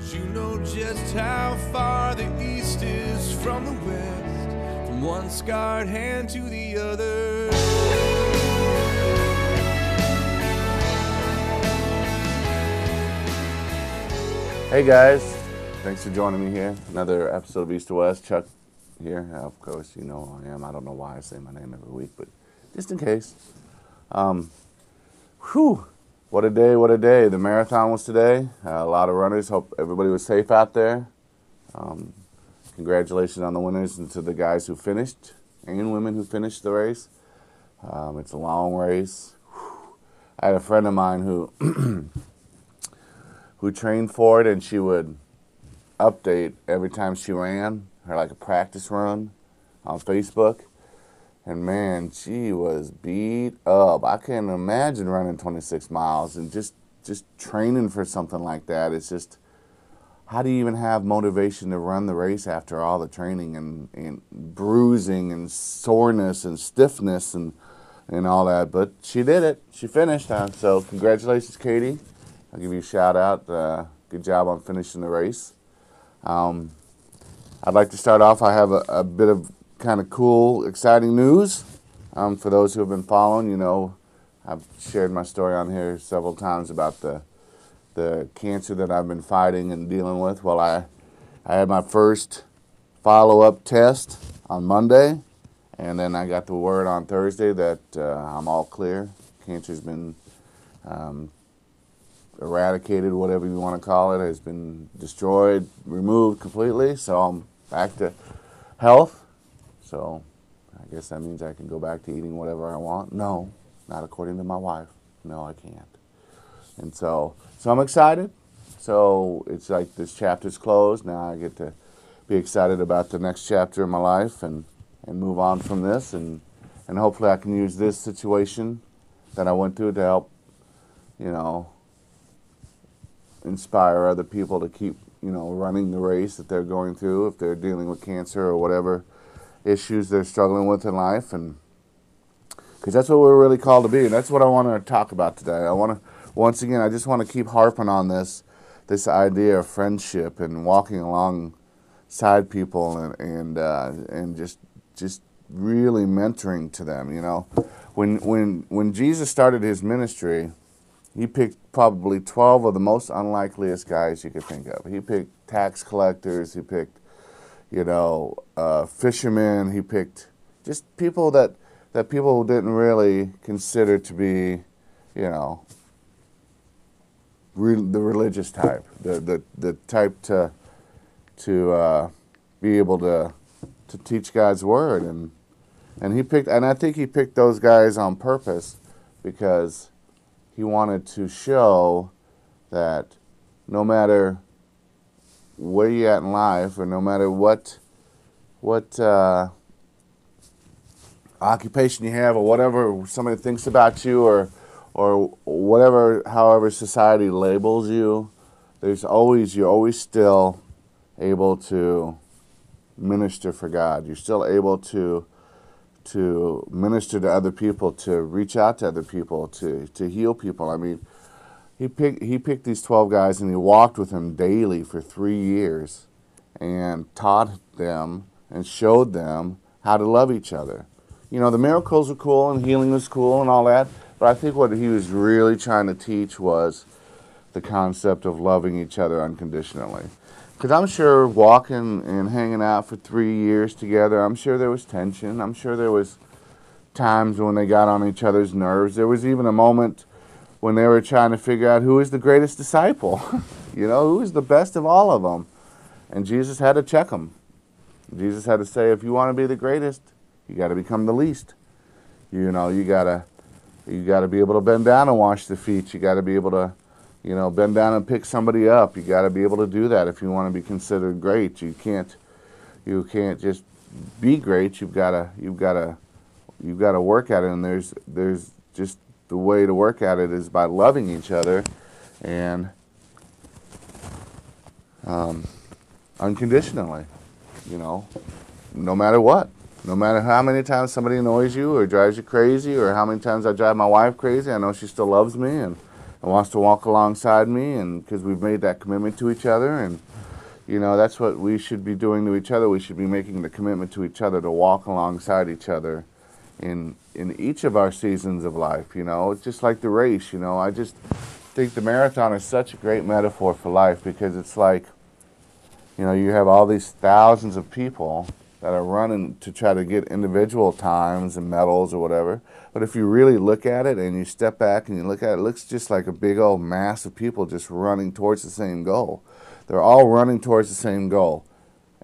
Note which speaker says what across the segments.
Speaker 1: You know just how far the east is from the west, from one scarred hand to the other.
Speaker 2: Hey guys, thanks for joining me here. Another episode of East to West. Chuck here. Of course, you know who I am. I don't know why I say my name every week, but just in case. Whew, what a day, what a day. The marathon was today. A lot of runners. Hope everybody was safe out there. Congratulations on the winners and to the guys who finished and women who finished the race. It's a long race. Whew. I had a friend of mine who who trained for it, and she would update every time she ran, her like a practice run on Facebook. And man, she was beat up. I can't imagine running 26 miles and just training for something like that. It's just, how do you even have motivation to run the race after all the training and bruising and soreness and stiffness and all that? But she did it. She finished. So congratulations, Katie. I'll give you a shout out. Good job on finishing the race. I'd like to start off. I have a bit of kind of cool, exciting news. For those who have been following, you know, I've shared my story on here several times about the cancer that I've been fighting and dealing with. Well, I had my first follow-up test on Monday, and then I got the word on Thursday that I'm all clear. Cancer's been eradicated, whatever you want to call it, has been destroyed, removed completely. So I'm back to health. So I guess that means I can go back to eating whatever I want. No, not according to my wife. No, I can't. And so I'm excited. So it's like this chapter's closed. Now I get to be excited about the next chapter of my life and move on from this. And hopefully I can use this situation that I went through to help, you know, inspire other people to keep, you know, running the race that they're going through if they're dealing with cancer or whatever issues they're struggling with in life. And because that's what we're really called to be, and that's what I want to talk about today. I want to, once again, I just want to keep harping on this idea of friendship and walking alongside people and just really mentoring to them. You know, when Jesus started his ministry, he picked probably 12 of the most unlikeliest guys you could think of. He picked tax collectors. He picked, you know, fishermen. He picked just people that people didn't really consider to be, you know, the religious type, the type to be able to teach God's word. And he picked, and I think he picked those guys on purpose because he wanted to show that no matter where you're at in life, or no matter what occupation you have, or whatever somebody thinks about you, or whatever, however society labels you, you're always still able to minister for God. You're still able to minister to other people, to reach out to other people, to heal people. I mean, he picked these 12 guys and he walked with them daily for 3 years and taught them and showed them how to love each other. You know, the miracles were cool and healing was cool and all that, but I think what he was really trying to teach was the concept of loving each other unconditionally. Because I'm sure walking and hanging out for 3 years together, I'm sure there was tension. I'm sure there was times when they got on each other's nerves. There was even a moment when they were trying to figure out who is the greatest disciple. You know, who is the best of all of them. And Jesus had to check them. Jesus had to say, if you want to be the greatest, you got to become the least. You know, you got to be able to bend down and wash the feet. You got to be able to, you know, bend down and pick somebody up. You got to be able to do that if you want to be considered great. You can't just be great. You've got to work at it. And there's just the way to work at it is by loving each other and unconditionally. You know, no matter what. No matter how many times somebody annoys you or drives you crazy, or how many times I drive my wife crazy, I know she still loves me, and wants to walk alongside me, and because we've made that commitment to each other. And that's what we should be doing to each other. We should be making the commitment to each other to walk alongside each other in each of our seasons of life. It's just like the race. I just think the marathon is such a great metaphor for life, because it's like, you have all these thousands of people that are running to try to get individual times and medals or whatever. But if you really look at it and you step back and you look at it, it looks just like a big old mass of people just running towards the same goal. They're all running towards the same goal,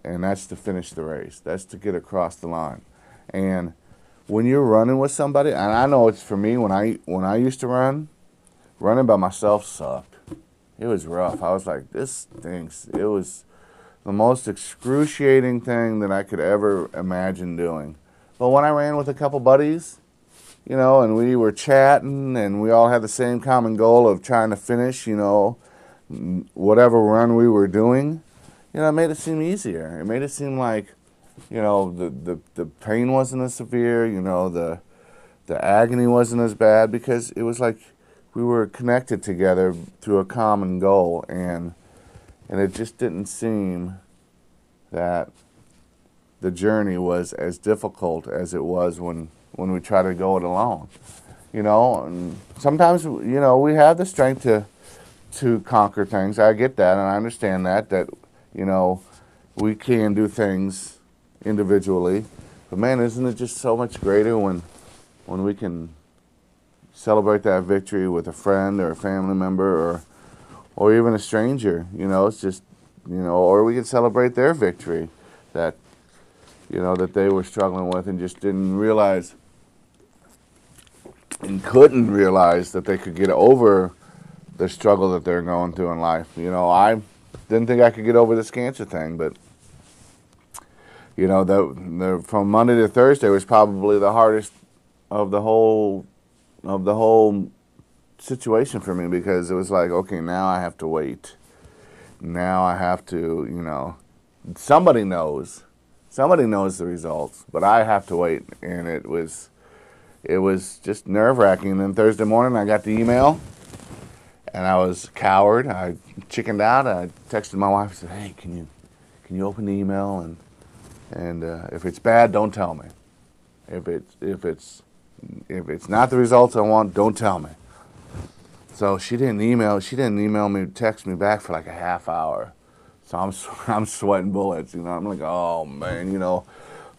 Speaker 2: and that's to finish the race. That's to get across the line. And when you're running with somebody, and I know it's for me, when I used to run, running by myself sucked. It was rough. I was like, this stinks. It was the most excruciating thing that I could ever imagine doing. But when I ran with a couple buddies, and we were chatting, and we all had the same common goal of trying to finish, whatever run we were doing, it made it seem easier. It made it seem like, the pain wasn't as severe, the agony wasn't as bad, because it was like we were connected together through a common goal, and it just didn't seem that the journey was as difficult as it was when we try to go it alone. And sometimes, we have the strength to conquer things. I get that, and I understand that, we can do things individually. But man, isn't it just so much greater when we can celebrate that victory with a friend or a family member or even a stranger? It's just, or we can celebrate their victory that, that they were struggling with and just didn't realize and couldn't realize that they could get over the struggle that they're going through in life. I didn't think I could get over this cancer thing, but from Monday to Thursday was probably the hardest of the whole situation for me, because it was like, okay, now I have to wait. Now I have to, somebody knows the results, but I have to wait, and it was just nerve-wracking. And then Thursday morning I got the email, and I was a coward. I chickened out. I texted my wife and said, hey, can you open the email, and if it's bad, don't tell me. If it's not the results I want, don't tell me. So she didn't email me, text me back for like a half hour. So I'm sweating bullets, I'm like, oh man,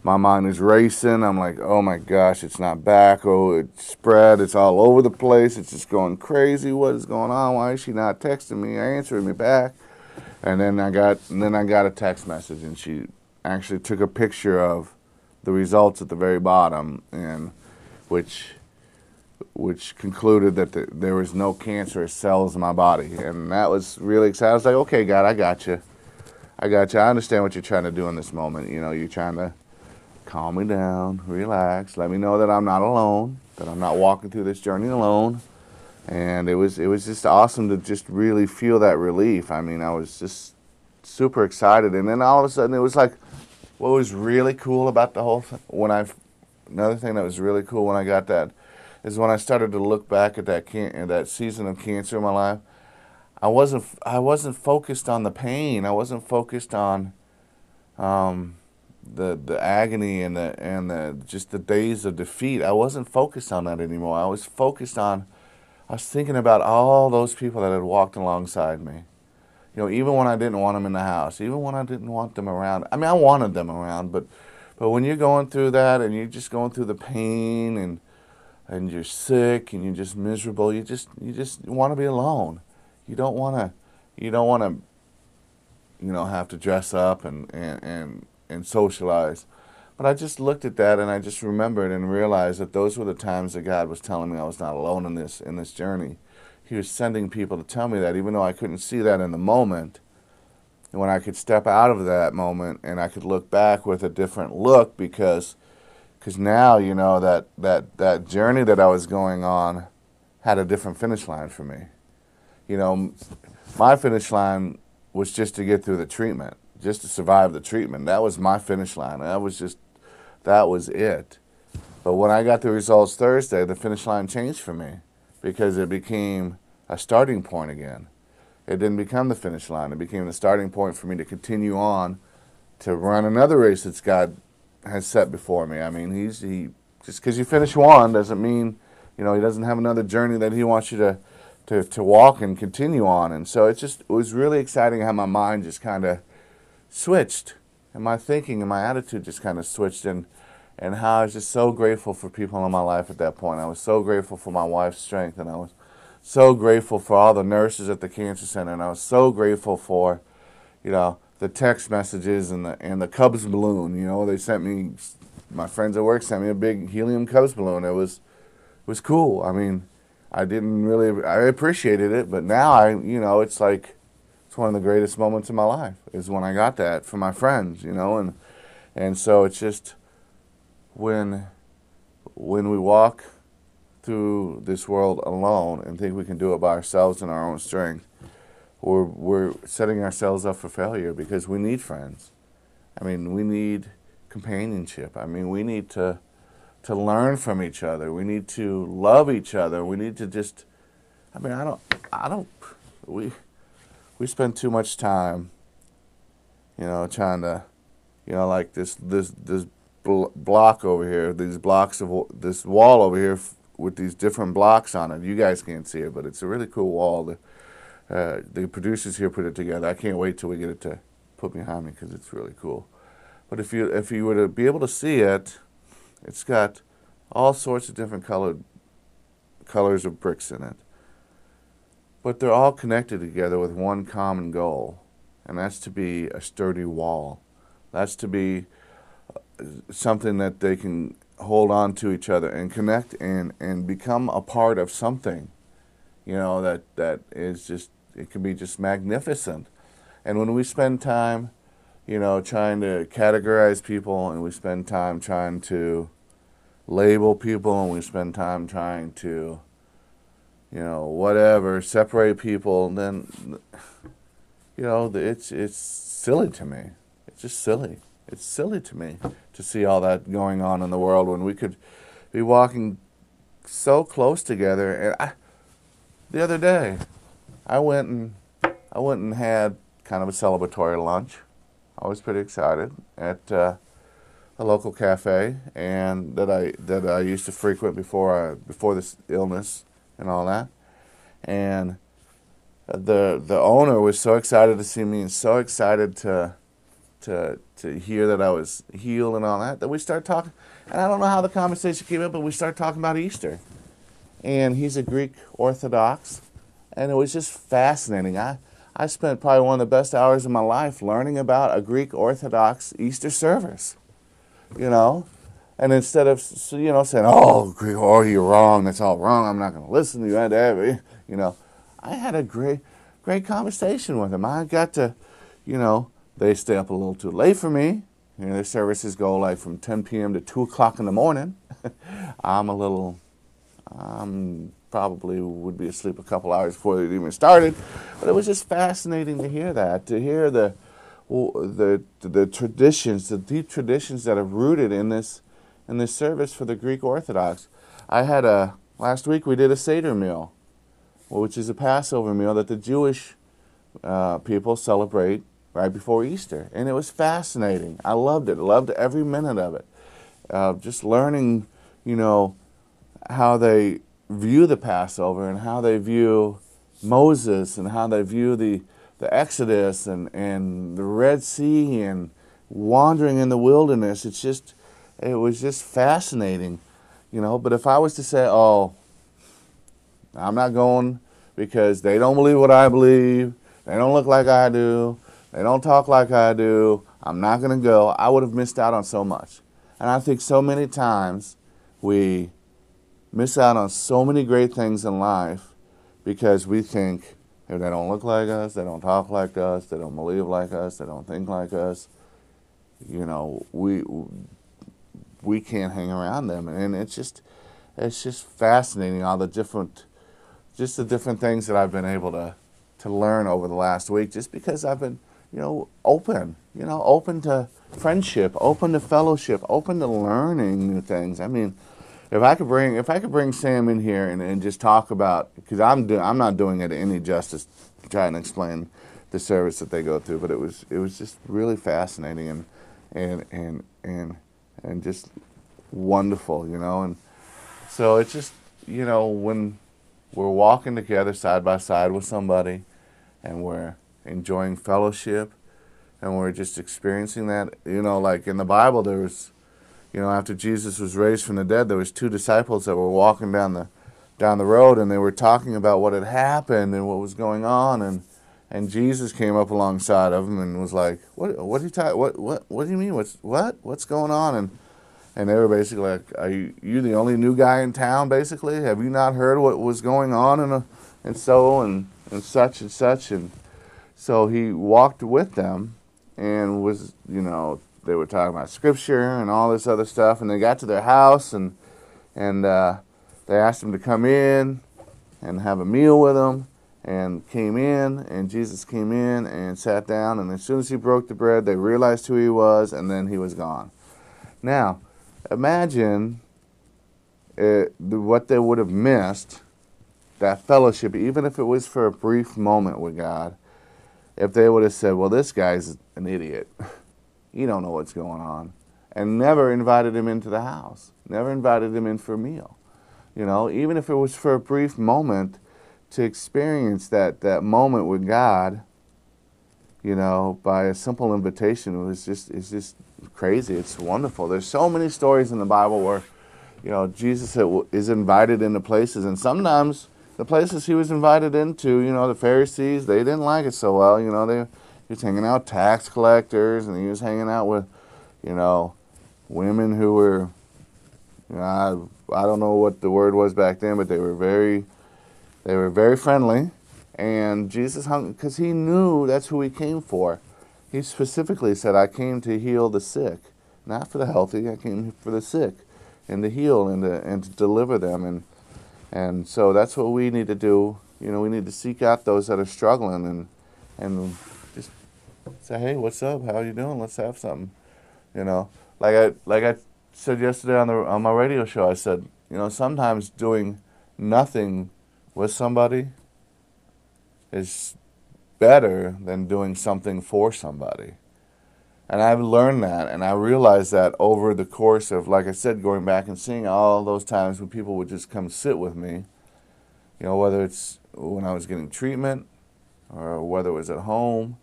Speaker 2: my mind is racing. I'm like, oh my gosh, it's not back. Oh, it's spread. It's all over the place. It's just going crazy. What is going on? Why is she not texting me, answering me back? And then I got a text message, and she actually took a picture of the results at the very bottom, and which concluded that there was no cancerous cells in my body. And that was really exciting. I was like, okay, God, I got you. I understand what you're trying to do in this moment. You're trying to calm me down, relax, let me know that I'm not alone, that I'm not walking through this journey alone. And it was just awesome to just really feel that relief. I mean, I was just super excited. And then all of a sudden, it was like, what was really cool about the whole thing, another thing that was really cool when I got that, is when I started to look back at that season of cancer in my life. I wasn't focused on the pain. I wasn't focused on the agony and the just the days of defeat. I wasn't focused on that anymore. I was thinking about all those people that had walked alongside me. Even when I didn't want them in the house, even when I didn't want them around. I mean, I wanted them around, but when you're going through that and you're just going through the pain and you're sick and you're just miserable, you just want to be alone. You don't want to have to dress up and socialize. But I just looked at that, and I just remembered and realized that those were the times that God was telling me I was not alone in this journey. He was sending people to tell me that, even though I couldn't see that in the moment. And when I could step out of that moment and I could look back with a different look, because now, that journey that I was going on had a different finish line for me. My finish line was just to get through the treatment, just to survive the treatment. That was my finish line. That was it. But when I got the results Thursday, the finish line changed for me, because it became a starting point again. It didn't become the finish line. It became the starting point for me to continue on to run another race that God has set before me. I mean, he just because you finish one doesn't mean, he doesn't have another journey that he wants you to walk and continue on. And so it was really exciting how my mind just kind of switched, and my thinking and my attitude just kind of switched, and how I was just so grateful for people in my life at that point. I was so grateful for my wife's strength, and I was so grateful for all the nurses at the cancer center, and I was so grateful for, the text messages and the Cubs balloon. They sent me, my friends at work sent me a big helium Cubs balloon. It was cool. I mean, I appreciated it, but now it's like, it's one of the greatest moments of my life is when I got that from my friends, and so it's just when we walk through this world alone and think we can do it by ourselves in our own strength, we're setting ourselves up for failure, because we need friends. I mean, we need companionship. I mean, we need to learn from each other. We need to love each other. We need to just, we spend too much time, trying to, like this block over here, these blocks of this wall over here with these different blocks on it. You guys can't see it, but it's a really cool wall. The producers here put it together. I can't wait till we get it to put behind me, because it's really cool. But if you were to be able to see it, it's got all sorts of different colors of bricks in it. But they're all connected together with one common goal, and that's to be a sturdy wall. That's to be something that they can hold on to each other and connect and become a part of something, that is just, it can be just magnificent. And when we spend time, trying to categorize people, and we spend time trying to label people, and we spend time trying to, separate people, then, it's silly to me. It's just silly. It's silly to me to see all that going on in the world when we could be walking so close together. And the other day, I went and had kind of a celebratory lunch. I was pretty excited at a local cafe, and that I used to frequent before this illness and all that. And the owner was so excited to see me, and so excited to hear that I was healed and all that we started talking. And I don't know how the conversation came up, but we started talking about Easter. And he's a Greek Orthodox, and it was just fascinating. I spent probably one of the best hours of my life learning about a Greek Orthodox Easter service, And instead of, saying, oh, Greek, you're wrong, that's all wrong, I'm not going to listen to you, I had a great conversation with him. I got to, they stay up a little too late for me. Their services go like from 10 p.m. to 2 o'clock in the morning. Probably would be asleep a couple hours before it even started. But it was just fascinating to hear that, to hear the traditions, the deep traditions that are rooted in this service for the Greek Orthodox. Last week we did a Seder meal, which is a Passover meal that the Jewish people celebrate right before Easter. And it was fascinating. I loved it. I loved every minute of it. Just learning, how they view the Passover, and how they view Moses, and how they view the Exodus and the Red Sea and wandering in the wilderness. It was just fascinating, But if I was to say, oh, I'm not going because they don't believe what I believe, they don't look like I do, they don't talk like I do, I'm not going to go, I would have missed out on so much. And I think so many times we miss out on so many great things in life because we think, if they don't look like us, they don't talk like us, they don't believe like us, they don't think like us, we can't hang around them. And it's just fascinating, all the different things that I've been able to learn over the last week, just because I've been, open to friendship, open to fellowship, open to learning new things. I mean, if I could bring Sam in here and just talk about, because I'm not doing it any justice trying to explain the service that they go through, but it was just really fascinating and just wonderful, you know. And so it's just, you know, when we're walking together side by side with somebody and we're enjoying fellowship and we're just experiencing that, you know, like in the Bible there was, you know, after Jesus was raised from the dead, there was two disciples that were walking down the road, and they were talking about what had happened and what was going on, and Jesus came up alongside of them and was like, what do you mean, what's going on? And they were basically like, are you the only new guy in town, basically? Have you not heard what was going on and such and such? And so he walked with them and was, you know, they were talking about scripture and all this other stuff, and they got to their house and they asked him to come in and have a meal with them, and came in, and Jesus came in and sat down, and as soon as he broke the bread, they realized who he was, and then he was gone. Now, imagine what they would have missed, that fellowship, even if it was for a brief moment with God, if they would have said, well, this guy's an idiot. You don't know what's going on. And never invited him into the house. Never invited him in for a meal. You know, even if it was for a brief moment, to experience that moment with God, you know, by a simple invitation, it's just crazy. It's wonderful. There's so many stories in the Bible where, you know, Jesus is invited into places, and sometimes the places he was invited into, you know, the Pharisees, they didn't like it so well. You know, he was hanging out with tax collectors, and he was hanging out with, you know, women who were, you know, I don't know what the word was back then, but they were very friendly. And Jesus hung, because he knew that's who he came for. He specifically said, I came to heal the sick, not for the healthy. I came for the sick, and to heal and to deliver them. And so that's what we need to do. You know, we need to seek out those that are struggling and just say, hey, what's up? How you doing? Let's have something. You know, like I said yesterday on my radio show, I said, you know, sometimes doing nothing with somebody is better than doing something for somebody. And I've learned that, and I realized that over the course of, like I said, going back and seeing all those times when people would just come sit with me, you know, whether it's when I was getting treatment or whether it was at home,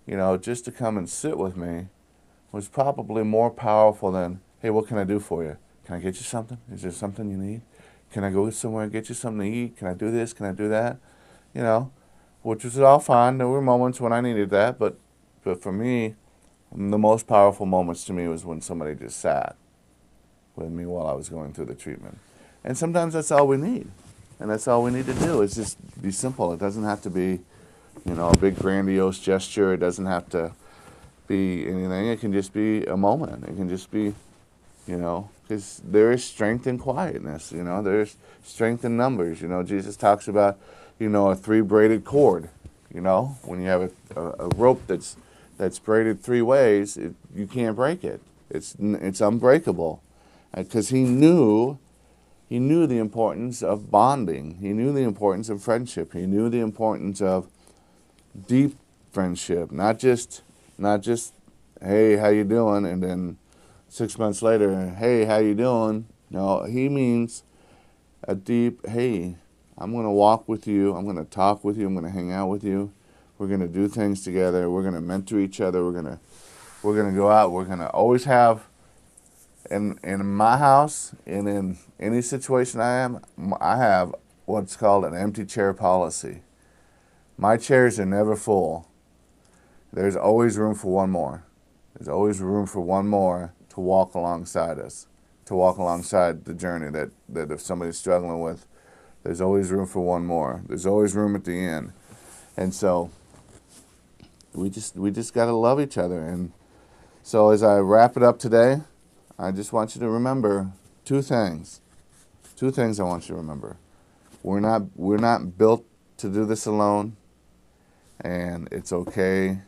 Speaker 2: you know, just to come and sit with me was probably more powerful than, hey, what can I do for you? Can I get you something? Is there something you need? Can I go somewhere and get you something to eat? Can I do this? Can I do that? You know, which was all fine. There were moments when I needed that, but for me, the most powerful moments to me was when somebody just sat with me while I was going through the treatment. And sometimes that's all we need. And that's all we need to do is just be simple. It doesn't have to be, you know, a big grandiose gesture. It doesn't have to be anything. It can just be a moment. It can just be, you know, because there is strength in quietness. You know, there's strength in numbers. You know, Jesus talks about, you know, a 3-braided cord. You know, when you have a rope that's braided 3 ways, you can't break it. It's unbreakable, because he knew the importance of bonding. He knew the importance of friendship. He knew the importance of deep friendship, not just hey, how you doing, and then 6 months later, hey, how you doing? No, he means a deep, hey, I'm going to walk with you. I'm going to talk with you. I'm going to hang out with you. We're going to do things together. We're going to mentor each other. We're going to go out. We're going to always have, in my house and in any situation I have what's called an empty chair policy. My chairs are never full. There's always room for one more. There's always room for one more to walk alongside us, to walk alongside the journey that if somebody's struggling with, there's always room for one more. There's always room at the end. And so we just got to love each other. And so as I wrap it up today, I just want you to remember 2 things. 2 things I want you to remember. We're not built to do this alone, and it's okay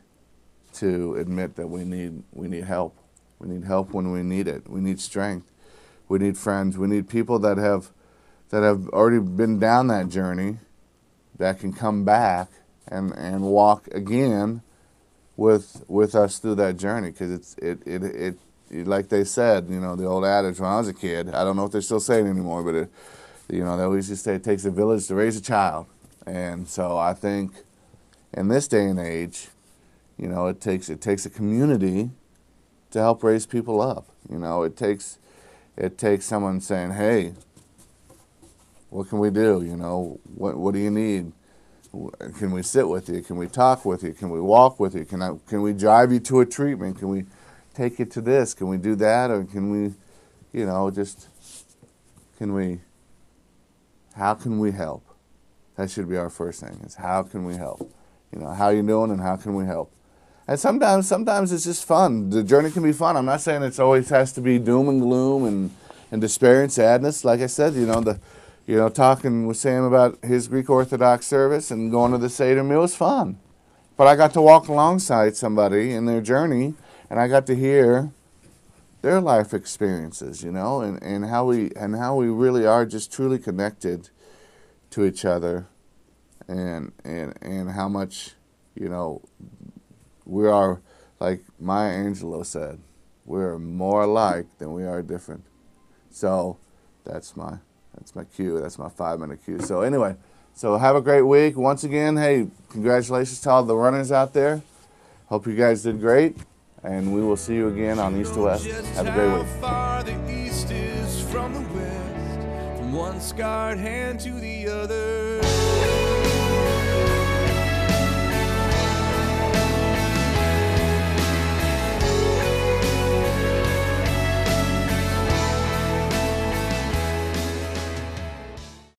Speaker 2: to admit that we need help. We need help when we need it. We need strength. We need friends. We need people that have already been down that journey, that can come back and walk again with us through that journey. Because it like they said, you know, the old adage when I was a kid. I don't know if they're still saying it anymore, but you know, they always just say it takes a village to raise a child. And so I think in this day and age, you know, it takes a community to help raise people up. You know, it takes someone saying, "Hey, what can we do? You know, what do you need? Can we sit with you? Can we talk with you? Can we walk with you? Can we drive you to a treatment? Can we take you to this? Can we do that? Or can we, you know, just how can we help?" That should be our first thing, is how can we help? You know, how you doing and how can we help? And sometimes it's just fun. The journey can be fun. I'm not saying it always has to be doom and gloom and despair and sadness. Like I said, you know, talking with Sam about his Greek Orthodox service and going to the Seder meal was fun. But I got to walk alongside somebody in their journey, and I got to hear their life experiences, you know, and how we really are just truly connected to each other, and how much, you know, we are, like Maya Angelou said, we're more alike than we are different. So that's my cue. That's my 5-minute cue. So anyway, so have a great week. Once again, hey, congratulations to all the runners out there. Hope you guys did great, and we will see you again on East to West. Have a great week.
Speaker 1: How far the east is from the west, from one scarred hand to the other.